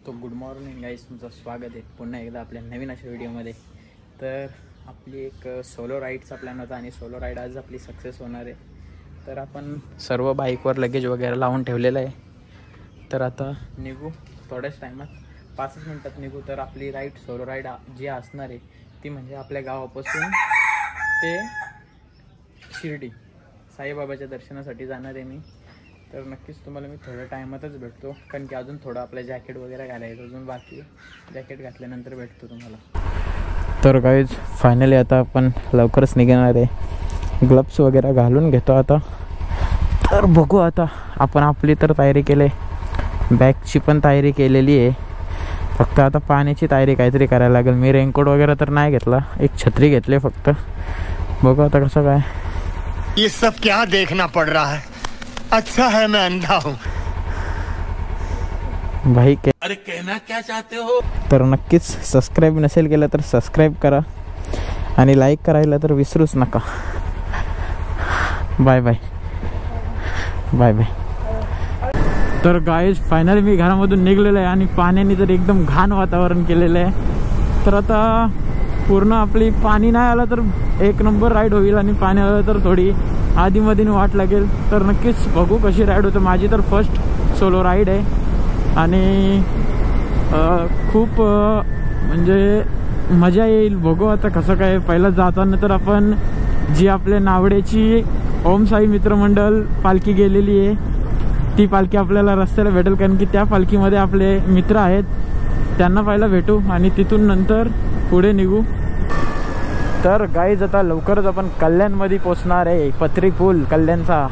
तो good morning guys, तुमचं स्वागत आहे पुन्हा एकदा आपल्या नवीन अशा व्हिडिओमध्ये। तर आपली एक सोलो राईडचा प्लॅन होता आणि सोलो राईड आज आपली सक्सेस होणार आहे। तर आपण सर्व बाईकवर लगेज वगैरे लावून ठेवलेलं आहे। तर आता निघू थोड्याच टायमात, 5 मिनिटात निघू। तर आपली राईड सोलो राईड जी असणार आहे ती म्हणजे आपल्या गावापासून ते शिर्डी साईबाबाच्या दर्शनासाठी जाणार आहे मी। तर नक्कीच तुम्हाला मी थोड्या टायमातच भेटतो, कारण की अजून थोडं आपलं जॅकेट वगैरे घालायचं अजून बाकी आहे। जॅकेट घातल्यानंतर भेटतो तुम्हाला। तर गाईज फायनली आता आपण लवकरच निघणार आहे। ग्लव्स वगैरे घालून घेतो आता। तर बघू आता, आपण आपली तर तयारी केली, बॅगची पण तयारी केलेली आहे, फक्त आता पाण्याची तयारी काहीतरी करायला लागेल। मी रेनकोट वगैरे तर नाही घेतला, एक छत्री घेतली फक्त। बघू आता कसं काय। ये सब क्या देखना पड़ रहा है, अच्छा है मैं अंधा हूँ भाई। अरे कहना क्या चाहते हो? तर नक्कीच सबस्क्राईब नसेल केलं तर सबस्क्राईब करा आणि लाईक करायला तर विसरूच नका। Bye bye bye bye. तर गाईज फायनली मी घरामधून निघलेलो आहे आणि पाण्याने तर एकदम घाण वातावरण केलेलं आहे। तर आता पूर्ण आपली पाणी नाही आलं तर एक नंबर राईड होईल आणि पाणी आलं तर थोडी आधीमधीने वाट लागेल। तर नक्कीच बघू कशी राईड होतं। माझी तर फर्स्ट सोलो राईड आहे आणि खूप म्हणजे मजा येईल। बघू आता कसं काय। पहिलं जाताना तर आपण जी आपल्या नावड्याची ओम साई मित्रमंडळ पालखी गेलेली आहे, ती पालखी आपल्याला रस्त्याला भेटेल, कारण की त्या पालखीमध्ये आपले मित्र आहेत, त्यांना पहिला भेटू आणि तिथून नंतर पुढे निघू। तर गाईज आता लवकरच आपण कल्याणमध्ये पोचणार आहे, पत्री पूल कल्याणचा।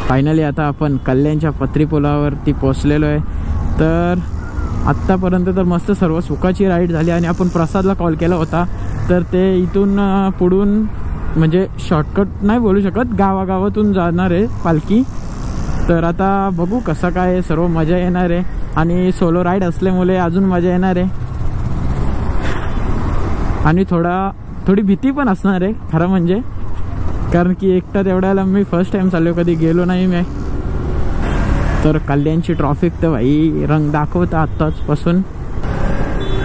फायनली आता आपण कल्याणच्या पत्री पुलावरती पोचलेलो आहे। तर आत्तापर्यंत तर मस्त सर्व सुखाची राईड झाली आणि आपण प्रसादला कॉल केला होता, तर ते इथून पुढून म्हणजे शॉर्टकट नाही बोलू शकत, गावागावातून जाणार आहे पालखी। तर आता बघू कसं काय, सर्व मजा येणार आहे आणि सोलो राईड असल्यामुळे अजून मजा येणार आहे आणि थोडी भीती पण असणार आहे खरं म्हणजे, कारण की एकटा तेवढ्याला मी फर्स्ट टाइम चाललो, कधी गेलो नाही मी। तर कल्याणची ट्रॉफिक तर भाई रंग दाखवतं आत्ताचपासून।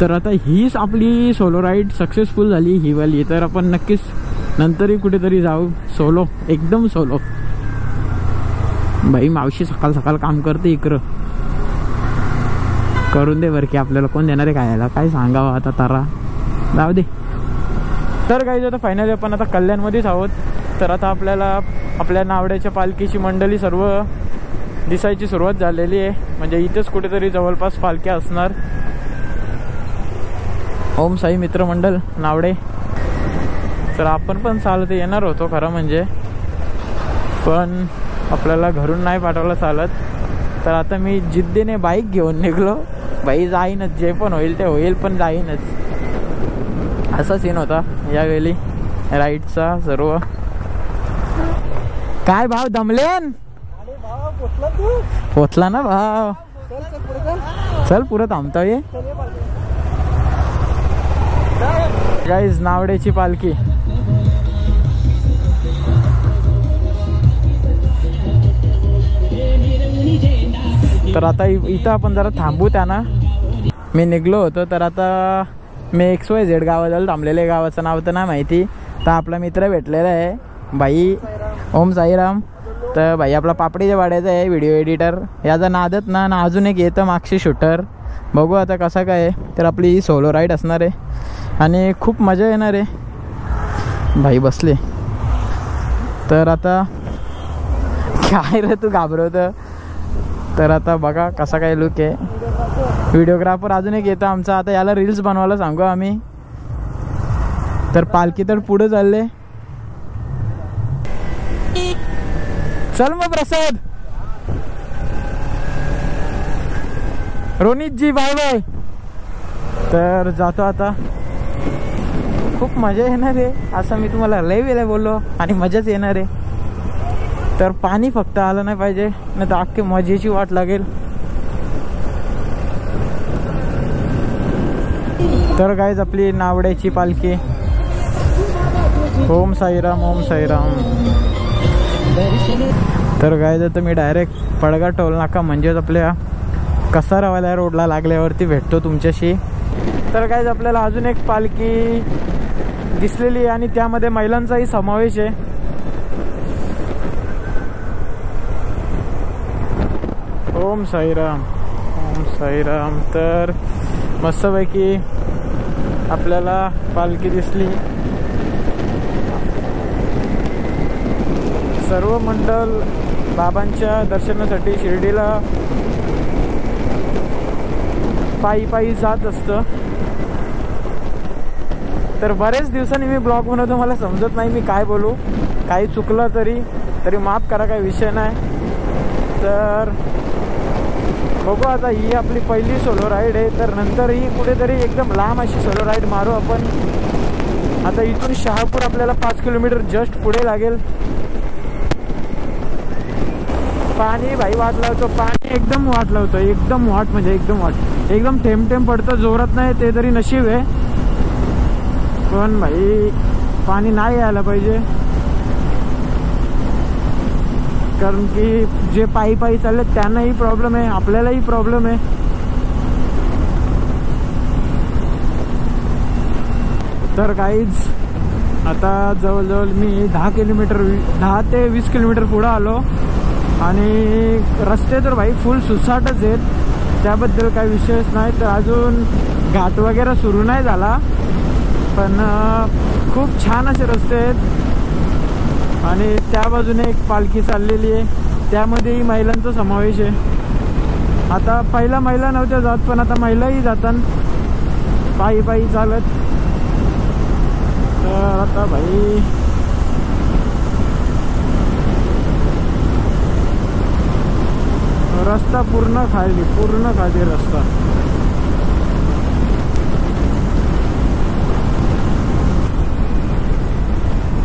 तर आता हीच आपली सोलो राईड सक्सेसफुल झाली ही वाली। तर आपण नक्कीच नंतरही कुठेतरी जाऊ सोलो, एकदम सोलो। भाई मावशी सकाळ सकाळ काम करते इकडं, करून दे बरं की, आपल्याला कोण देणार आहे खायला, काय सांगावं आता, तारा जाऊ दे। तर काही आता फायनली आपण आता कल्याणमध्येच आहोत। तर आता आपल्याला आपल्या नावड्याच्या पालखीची मंडळी सर्व दिसायची सुरुवात झालेली आहे, म्हणजे इथेच कुठेतरी जवळपास पालख्या असणार। ओम साई मित्रमंडळ नावडे। तर आपण पण चालत येणार होतो खरं म्हणजे, पण आपल्याला घरून नाही पाठवलं चालत। तर आता मी जिद्दीने बाईक घेऊन निघलो, बाई जाईनच, जे पण होईल ते होईल पण जाईनच, असा सीन होता यावेळी राईडचा सर्व। काय भाव दमलेन? पोचला ना भाव, चल पुरं थांबतोय। गाईज नावड्याची पालखी। तर आता इथं आपण जरा थांबू त्यांना, मी निघलो होतो। तर आता मी XYZ गावाजवळ थांबलेले, गावाचं नाव तर नाही माहिती। तर आपला मित्र भेटलेला आहे भाई ओम साईराम। तर भाई आपला पापडीच्या वाड्याचा आहे, व्हिडिओ एडिटर, याचा नादत ना अजून एक येतं मागची शूटर। बघू आता कसं काय। तर आपली सोलो राईड असणार आहे आणि खूप मजा येणार आहे। भाई बसले। तर आता काय रे तू घाबरवतं। तर आता बघा कसा काय लुक आहे। व्हिडिओग्राफर अजून एक येतं आमचा, आता याला रील्स बनवायला सांगू आम्ही। तर पालखी तर पुढे चालले, चल मग प्रसाद। रोनित जी बाय बाय। तर जातो आता, खूप मजा येणार आहे असं मी तुम्हाला लय वेळा बोललो आणि मजाच येणार आहे। तर पाणी फक्त आलं नाही पाहिजे, नाही तर अख्खी मजेची वाट लागेल। तर गाईज आपली नावड्याची पालखी। ओम साईराम ओम साईराम। तर गाईज आता मी डायरेक्ट पडगा टोल नाका म्हणजेच आपल्या कसारावाल्या रोडला लागल्यावरती भेटतो तुमच्याशी. तर काय आपल्याला अजून एक पालखी दिसलेली आहे आणि त्यामध्ये महिलांचाही समावेश आहे. ओम साईराम, ओम साईराम. तर मस्तपैकी आपल्याला पालखी दिसली. सर्व मंडळ बाबांच्या दर्शनासाठी शिर्डीला पायी पायी जात असतं. तर बरेच दिवसांनी मी ब्लॉग बनवतो, मला समजत नाही मी काय बोलू. काही चुकलं तरी माफ करा, काही विषय नाही. तर बघू आता, ही आपली पहिली सोलो राईड आहे. तर नंतर ही कुठेतरी एकदम लांब अशी सोलो राईड मारू आपण. आता इथून शहापूर आपल्याला 5 किलोमीटर जस्ट पुढे लागेल. पाणी भाई वाट लावतो, पाणी एकदम वाट लावतो, एकदम वाट म्हणजे एकदम वाट, एकदम थेंब थेंब पडतं, जोरात नाही ते तरी नशीब आहे. पण भाई पाणी नाही यायला पाहिजे, कारण की जे पायी पायी चालले त्यांनाही प्रॉब्लेम आहे, आपल्यालाही प्रॉब्लेम आहे. तर काहीच आता जवळजवळ मी 10 ते 20 किलोमीटर पुढं आलो आणि रस्ते तर भाई फुल सुसाटच आहेत, त्याबद्दल काही विषयच नाही. तर अजून घाट वगैरे सुरू नाही झाला, पण खूप छान असे रस्ते आहेत. आणि त्या बाजूने एक पालखी चाललेली आहे, त्यामध्येही महिलांचा समावेश आहे. आता पहिला महिला नव्हत्या जात, पण आता महिलाही जातात पायी पायी चालत. तर आता भाई रस्ता पूर्ण खाली रस्ता.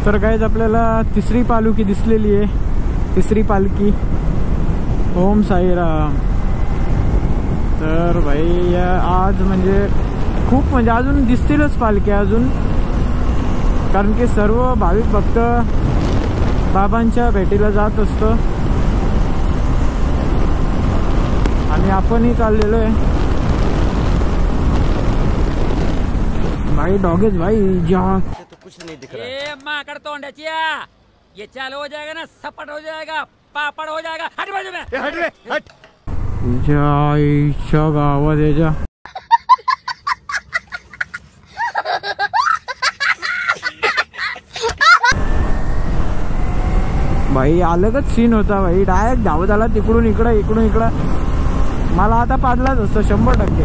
तर गाईज आपल्याला तिसरी पालखी दिसलेली आहे, तिसरी पालखी. ओम साईराम. तर भाई आज म्हणजे खूप म्हणजे अजून दिसतीलच पालखी अजून, कारण की सर्व भाविक भक्त बाबांच्या भेटीला जात असतो आणि आपणही चाललेलो आहे. भाई डॉगेज भाई जहाँ तो कुछ नहीं दिख रहा है. ये माकड़ तोंडचिया, ये चालू हो जाएगा ना, सपट हो जाएगा, पापड़ हो जाएगा. हट बाजू में, हट रे हट. जायच्या गावात याच्या भाई अलगच सीन होता भाई. डायरेक्ट धावत आला तिकडून इकडं. मला आता पाडलाच असतं 100%.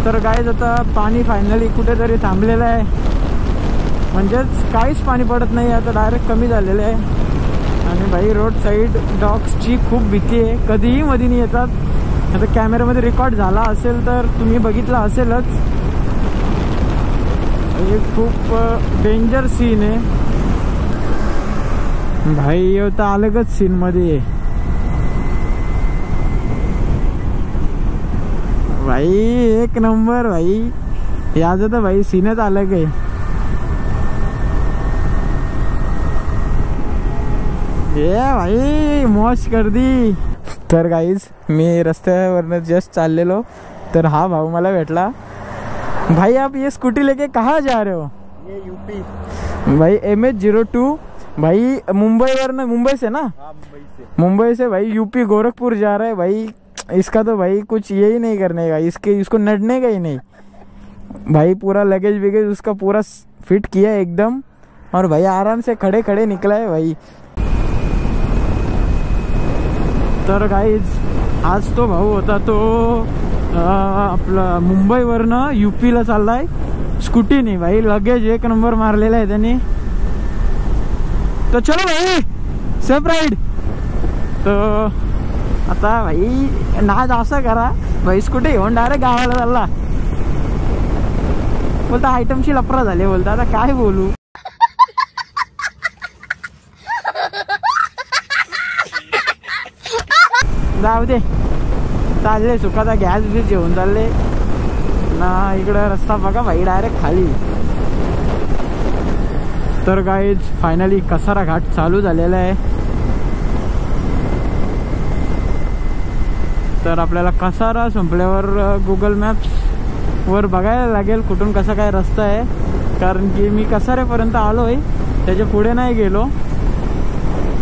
तर गाईज आता पाणी फायनली कुठेतरी थांबलेलं आहे, म्हणजेच काहीच पाणी पडत नाही आता, डायरेक्ट कमी झालेलं आहे. आणि भाई रोड साईड डॉग्सची खूप भीती आहे, कधीही मधीनी येतात. आता कॅमेऱ्यामध्ये रेकॉर्ड झाला असेल तर तुम्ही बघितलं असेलच. हे खूप डेंजर सीन आहे भाई, होता अलगच सीन मध्ये भाई. एक नंबर भाई, याचं तर भाई सीनच अलग आहे. ये भाई मौज कर दी. तर गाईज मी रस्त्यावरनं जस्ट चाललेलो, तर हा भाऊ मला भेटला. भाई आप ये स्कूटी लेके कहाँ जा रहे हो? ये यूपी भाई MH02 भाई मुंबई से ना? हाँ मुंबई से भाई यूपी गोरखपुर जा रहा है भाई. इसका तो भाई कुछ यही नहीं करने का, इसको नडने का ही नहीं भाई. पूरा लगेज विगेज उसका पूरा फिट किया एकदम, और भाई आराम से खड़े निकला है भाई. तर गाईज आज तो भाऊ होता तो आपला मुंबईवरनं UPला चाललाय स्कूटीने भाई. लगेज एक नंबर मारलेला आहे त्यांनी. तो चलो भाई सेफ राईड. तर आता भाई नाद असा करा भाई, स्कूटी घेऊन डायरेक्ट गावाला चालला. बोलता आयटमची लफरा झाली, बोलता आता काय बोलू. जाऊ दे, चालले सुखाचा गॅस बीस घेऊन चालले ना. इकडं रस्ता बघा भाई डायरेक्ट खाली. तर गाईज फायनली कसारा घाट चालू झालेला आहे. तर आपल्याला कसारा संपल्यावर गुगल मॅप्सवर बघायला लागेल कुठून कसा काय रस्ता आहे, कारण की मी कसाऱ्यापर्यंत आलो आहे, त्याच्या पुढे नाही गेलो.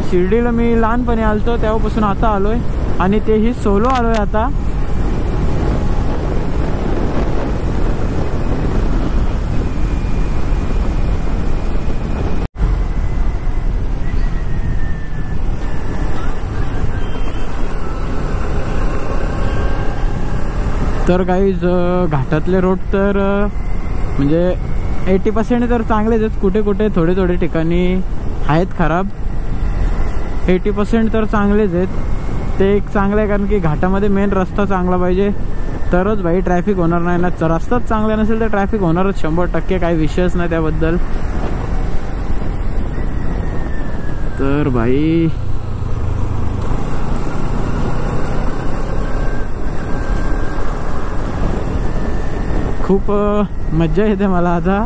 शिर्डीला मी लहानपणी आलतो तेव्हापासून आता आलो आहे, आणि तेही सोलो आलो आहे आता. तर गाईज घाटातले रोड तर म्हणजे 80% तर चांगलेच आहेत, कुठे कुठे थोडे थोडे ठिकाणी आहेत खराब. 80% तर चांगलेच आहेत. ते एक चांगलं आहे, कारण की घाटामध्ये मेन रस्ता चांगला पाहिजे तरच भाई ट्रॅफिक होणार नाही ना. रस्ताच चांगला नसेल तर ट्रॅफिक होणारच 100%, काही विषयच नाही त्याबद्दल. तर भाई खूप मज्जा येते मला आता,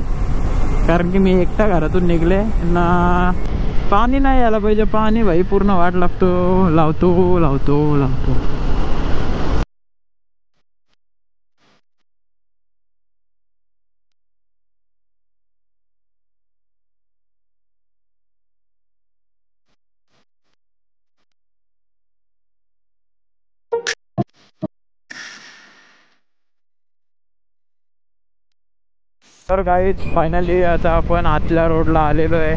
कारण की मी एकटा घरातून निघले ना. पाणी नाही यायला पाहिजे, पाणी भाई पूर्ण वाट लावतो. तर गाईज फायनली आता आपण आतल्या रोडला आलेलो आहे.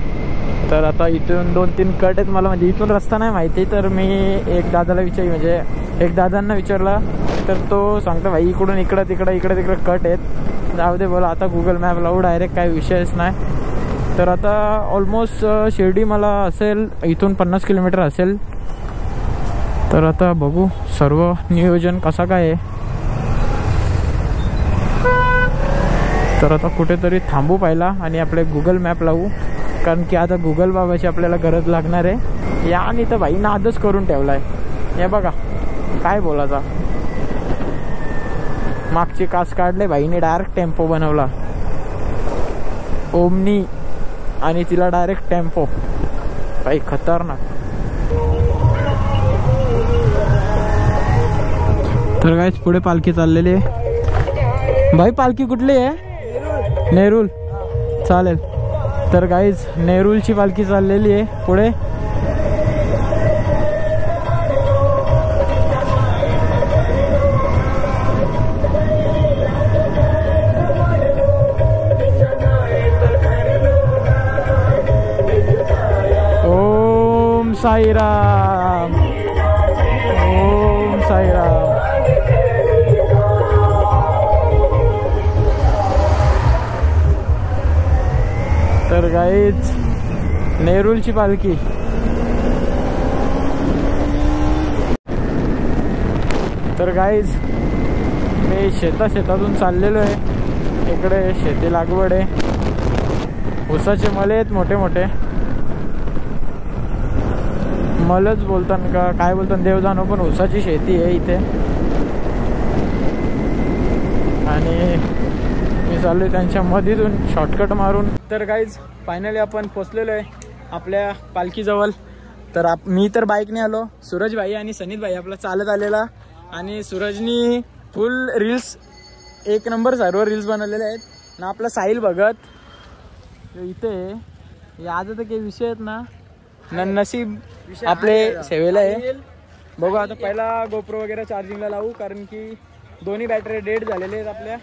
तर आता इथून 2-3 कट आहेत मला, म्हणजे इथून रस्ता नाही माहिती. तर मी एक दादांना विचारला, तर तो सांगतो भाई इकडून इकडं तिकडं कट आहेत. जाऊ दे बोला, आता गुगल मॅप लावू डायरेक्ट, काही विषयच नाही. तर आता ऑलमोस्ट शिर्डी मला असेल इथून 50 किलोमीटर असेल. तर आता बघू सर्व नियोजन कसा काय आहे. तर आता कुठेतरी थांबू पाहिला आणि आपले गुगल मॅप लावू, कारण की आता गुगल बाबाची आपल्याला गरज लागणार आहे. आणि तर भाई नादच करून ठेवलाय. हे बघा काय बोलायचा, मागची कास काढले भाईने, डायरेक्ट टेम्पो बनवला ओमनी, आणि तिला डायरेक्ट टेम्पो. भाई खतरनाक. तर काय पुढे पालखी चाललेली आहे. भाई पालखी कुठली आहे? नेरूल. चालेल. तर गाईज नेरूलची पालखी चाललेली आहे पुढे. ओम साईराम, ओम साईराम. तर गाईज नेरूलची पालखी. तर गाईज मी शेतातून चाललेलो आहे. इकडे शेती लागवड आहे, ऊसाचे मले आहेत मोठे मोठे. मलच बोलतात का काय बोलतात देव जाणो, पण ऊसाची शेती आहे इथे. आणि मी चालू त्यांच्या मधीतून शॉर्टकट मारून. तर गाईज फायनली आपण पोचलेलो आहे आपल्या पालखीजवळ. तर मी तर बाईकने आलो, सूरज भाई आणि सनीत भाई आपला चालत आलेला. आणि सूरजनी फुल रील्स, 1 नंबर सर्व रील्स बनवलेले आहेत ना. आपला साहिल भगत इथे आज तर काही विषय आहेत ना, नशीब आपले सेवेला आहे. बघू आता पहिला गोप्रो वगैरे चार्जिंगला लावू, कारण की दोन्ही बॅटरी डेड झालेले आहेत आपल्या.